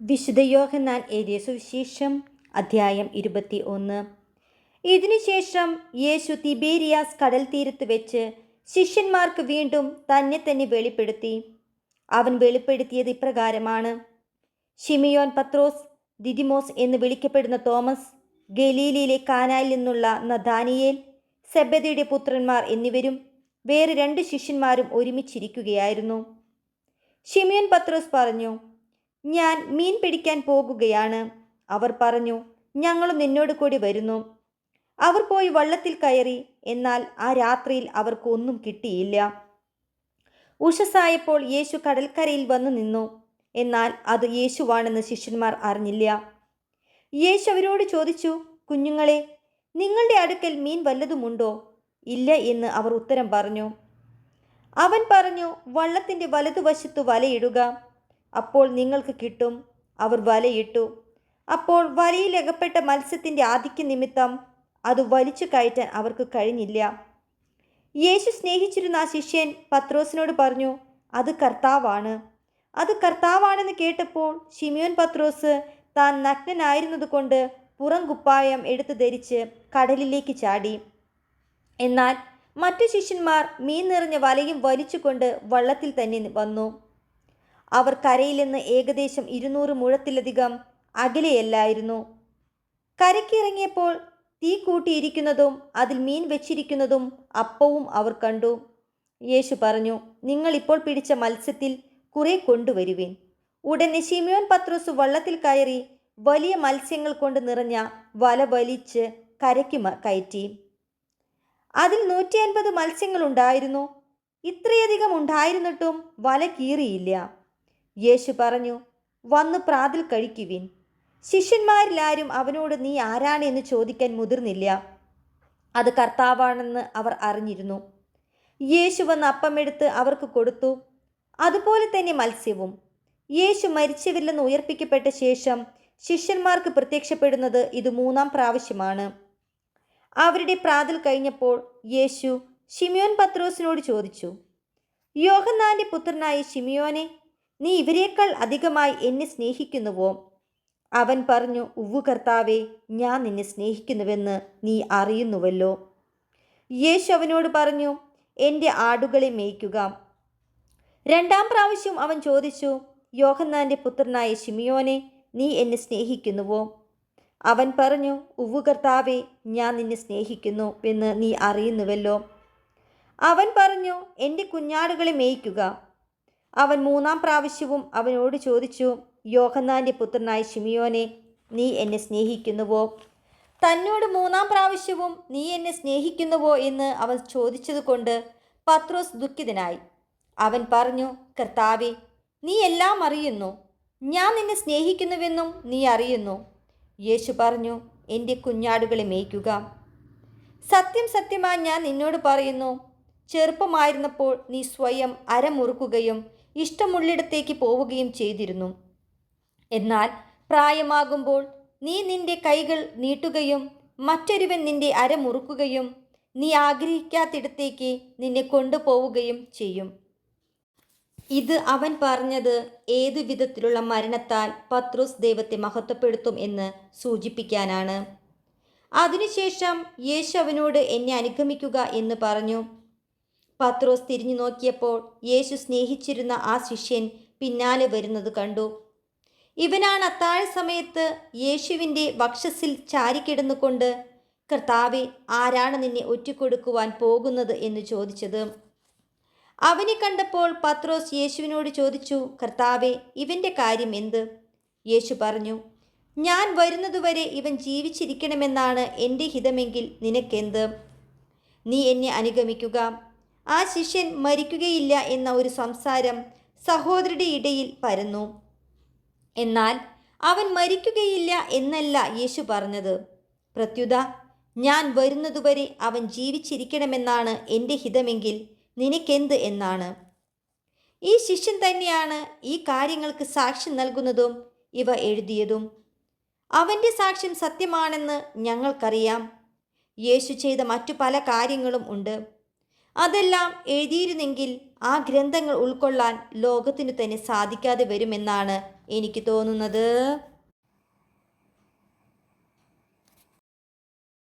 വിശുദ്ധ യോഹന്നാൻ എഴുതിയ സുവിശേഷം അധ്യായം 21. ഇതിനുശേഷം യേശു തിബേരിയാസ് കടൽ തീരത്ത് വെച്ച് ശിഷ്യന്മാർക്ക് വീണ്ടും തന്നെ വെളിപ്പെടുത്തി. അവൻ വെളിപ്പെടുത്തിയത് ഇപ്രകാരമാണ്: ശിമിയോൻ പത്രോസ്, ദിദിമോസ് എന്ന് വിളിക്കപ്പെടുന്ന തോമസ്, ഗലീലയിലെ കാനായിൽ നിന്നുള്ള നഥാനിയേൽ, സെബെദിയുടെ പുത്രന്മാർ എന്നിവരും വേറെ 2 ശിഷ്യന്മാരും ഒരുമിച്ചിരിക്കുകയായിരുന്നു. ശിമിയോൻ പത്രോസ് പറഞ്ഞു, ഞാൻ മീൻ പിടിക്കാൻ പോകുകയാണ്. അവർ പറഞ്ഞു, ഞങ്ങളും നിന്നോട് കൂടി വരുന്നു. അവർ പോയി വള്ളത്തിൽ കയറി. എന്നാൽ ആ രാത്രിയിൽ അവർക്ക് ഒന്നും കിട്ടിയില്ല. ഉഷസ്സായപ്പോൾ യേശു കടൽക്കരയിൽ വന്നു നിന്നു. എന്നാൽ അത് യേശുവാണെന്ന് ശിഷ്യന്മാർ അറിഞ്ഞില്ല. യേശു അവരോട് ചോദിച്ചു, കുഞ്ഞുങ്ങളെ, നിങ്ങളുടെ അടുക്കൽ മീൻ വല്ലതുമുണ്ടോ? ഇല്ല എന്ന് അവർ ഉത്തരം പറഞ്ഞു. അവൻ പറഞ്ഞു, വള്ളത്തിൻ്റെ വലതുവശത്തു വലയിടുക, അപ്പോൾ നിങ്ങൾക്ക് കിട്ടും. അവർ വലയിട്ടു. അപ്പോൾ വലയിലകപ്പെട്ട മത്സ്യത്തിൻ്റെ ആധിക്യ നിമിത്തം അത് വലിച്ചു കയറ്റാൻ അവർക്ക് കഴിഞ്ഞില്ല. യേശു സ്നേഹിച്ചിരുന്ന ആ ശിഷ്യൻ പത്രോസിനോട് പറഞ്ഞു, അത് കർത്താവാണ്. അത് കർത്താവാണെന്ന് കേട്ടപ്പോൾ ശിമിയോൻ പത്രോസ് താൻ നഗ്നനായിരുന്നതുകൊണ്ട് പുറംകുപ്പായം എടുത്ത് ധരിച്ച് കടലിലേക്ക് ചാടി. എന്നാൽ മറ്റു ശിഷ്യന്മാർ മീൻ നിറഞ്ഞ വലയും വലിച്ചുകൊണ്ട് വള്ളത്തിൽ തന്നെ വന്നു. അവർ കരയിൽ നിന്ന് ഏകദേശം 200 മുഴത്തിലധികം അകലെയല്ലായിരുന്നു. കരയ്ക്കിറങ്ങിയപ്പോൾ തീ കൂട്ടിയിരിക്കുന്നതും അതിൽ മീൻ വെച്ചിരിക്കുന്നതും അപ്പവും അവർ കണ്ടു. യേശു പറഞ്ഞു, നിങ്ങൾ ഇപ്പോൾ പിടിച്ച മത്സ്യത്തിൽ കുറെ കൊണ്ടുവരുവിൻ. ഉടനെ ശിമിയോൻ പത്രോസ് വള്ളത്തിൽ കയറി വലിയ മത്സ്യങ്ങൾ കൊണ്ട് നിറഞ്ഞ വല വലിച്ച് കരയ്ക്ക് കയറ്റി. അതിൽ 150 മത്സ്യങ്ങളുണ്ടായിരുന്നു. ഇത്രയധികം ഉണ്ടായിരുന്നിട്ടും വല കീറിയില്ല. യേശു പറഞ്ഞു, വന്ന് പ്രാതൽ കഴിക്കുവിൻ. ശിഷ്യന്മാരിലാരും അവനോട് നീ ആരാണ് എന്ന് ചോദിക്കാൻ മുതിർന്നില്ല. അത് കർത്താവാണെന്ന് അവർ അറിഞ്ഞിരുന്നു. യേശു വന്ന് അപ്പമെടുത്ത് അവർക്ക് കൊടുത്തു. അതുപോലെ തന്നെ മത്സ്യവും. യേശു മരിച്ചവരിൽ നിന്ന് ഉയർപ്പിക്കപ്പെട്ട ശേഷം ശിഷ്യന്മാർക്ക് പ്രത്യക്ഷപ്പെടുന്നത് ഇത് 3-ാം പ്രാവശ്യമാണ്. അവരുടെ പ്രാതൽ കഴിഞ്ഞപ്പോൾ യേശു ശിമിയോൻ പത്രോസിനോട് ചോദിച്ചു, യോഹന്നാന്റെ പുത്രനായ ശിമിയോനെ, നീ ഇവരേക്കാൾ അധികമായി എന്നെ സ്നേഹിക്കുന്നുവോ? അവൻ പറഞ്ഞു, ഉവ്വു കർത്താവേ, ഞാൻ നിന്നെ സ്നേഹിക്കുന്നുവെന്ന് നീ അറിയുന്നുവല്ലോ. യേശു അവനോട് പറഞ്ഞു, എൻ്റെ ആടുകളെ മേയ്ക്കുക. 2-ാം പ്രാവശ്യം അവൻ ചോദിച്ചു, യോഹന്നാന്റെ പുത്രനായ ശിമിയോനെ, നീ എന്നെ സ്നേഹിക്കുന്നുവോ? അവൻ പറഞ്ഞു, ഉവ്വു കർത്താവേ, ഞാൻ നിന്നെ സ്നേഹിക്കുന്നു എന്ന് നീ അറിയുന്നുവല്ലോ. അവൻ പറഞ്ഞു, എൻ്റെ കുഞ്ഞാടുകളെ മേയ്ക്കുക. അവൻ 3-ാം പ്രാവശ്യവും അവനോട് ചോദിച്ചു, യോഹന്നാന്റെ പുത്രനായ ശിമിയോനെ, നീ എന്നെ സ്നേഹിക്കുന്നുവോ? തന്നോട് 3-ാം പ്രാവശ്യവും നീ എന്നെ സ്നേഹിക്കുന്നുവോ എന്ന് അവൻ ചോദിച്ചതുകൊണ്ട് പത്രോസ് ദുഃഖിതനായി. അവൻ പറഞ്ഞു, കർത്താവേ, നീ എല്ലാം അറിയുന്നു. ഞാൻ നിന്നെ സ്നേഹിക്കുന്നുവെന്നും നീ അറിയുന്നു. യേശു പറഞ്ഞു, എൻ്റെ കുഞ്ഞാടുകളെ മേയ്ക്കുക. സത്യം സത്യമായി ഞാൻ നിന്നോട് പറയുന്നു, ചെറുപ്പമായിരുന്നപ്പോൾ നീ സ്വയം അരമുറുക്കുകയും ഇഷ്ടമുള്ളിടത്തേക്ക് പോവുകയും ചെയ്തിരുന്നു. എന്നാൽ പ്രായമാകുമ്പോൾ നീ നിന്റെ കൈകൾ നീട്ടുകയും മറ്റൊരുവൻ നിന്റെ അരമുറുക്കുകയും നീ ആഗ്രഹിക്കാത്തിടത്തേക്ക് നിന്നെ കൊണ്ടുപോവുകയും ചെയ്യും. ഇത് അവൻ പറഞ്ഞത് ഏതു വിധത്തിലുള്ള മരണത്താൽ പത്രോസ് ദൈവത്തെ മഹത്വപ്പെടുത്തും എന്ന് സൂചിപ്പിക്കാനാണ്. അതിനുശേഷം യേശു അവനോട് എന്നെ അനുഗമിക്കുക എന്ന് പറഞ്ഞു. പത്രോസ് തിരിഞ്ഞു നോക്കിയപ്പോൾ യേശു സ്നേഹിച്ചിരുന്ന ആ ശിഷ്യൻ പിന്നാലെ വരുന്നത് കണ്ടു. ഇവനാണ് അത്താഴ സമയത്ത് യേശുവിൻ്റെ വക്ഷസ്സിൽ ചാരിക്കിടന്നുകൊണ്ട്, കർത്താവേ, ആരാണ് നിന്നെ ഒറ്റിക്കൊടുക്കുവാൻ പോകുന്നത് എന്ന് ചോദിച്ചത്. അവനെ കണ്ടപ്പോൾ പത്രോസ് യേശുവിനോട് ചോദിച്ചു, കർത്താവേ, ഇവൻ്റെ കാര്യം എന്ത്? യേശു പറഞ്ഞു, ഞാൻ വരുന്നതുവരെ ഇവൻ ജീവിച്ചിരിക്കണമെന്നാണ് എൻ്റെ ഹിതമെങ്കിൽ നിനക്കെന്ത്? നീ എന്നെ അനുഗമിക്കുക. ആ ശിഷ്യൻ മരിക്കുകയില്ല എന്ന ഒരു സംസാരം സഹോദരരുടെ ഇടയിൽ പരന്നു. എന്നാൽ അവൻ മരിക്കുകയില്ല എന്നല്ല യേശു പറഞ്ഞത്. പ്രത്യുത, ഞാൻ വരുന്നതുവരെ അവൻ ജീവിച്ചിരിക്കണമെന്നാണ് എൻ്റെ ഹിതമെങ്കിൽ നിനക്കെന്ത് എന്നാണ്. ഈ ശിഷ്യൻ തന്നെയാണ് ഈ കാര്യങ്ങൾക്ക് സാക്ഷ്യം നൽകുന്നതും ഇവ എഴുതിയതും. അവൻ്റെ സാക്ഷ്യം സത്യമാണെന്ന് ഞങ്ങൾക്കറിയാം. യേശു ചെയ്ത മറ്റു പല കാര്യങ്ങളും ഉണ്ട്. അതെല്ലാം എഴുതിയിരുന്നെങ്കിൽ ആ ഗ്രന്ഥങ്ങൾ ഉൾക്കൊള്ളാൻ ലോകത്തിനു തന്നെ സാധിക്കാതെ വരുമെന്നാണ് എനിക്ക് തോന്നുന്നത്.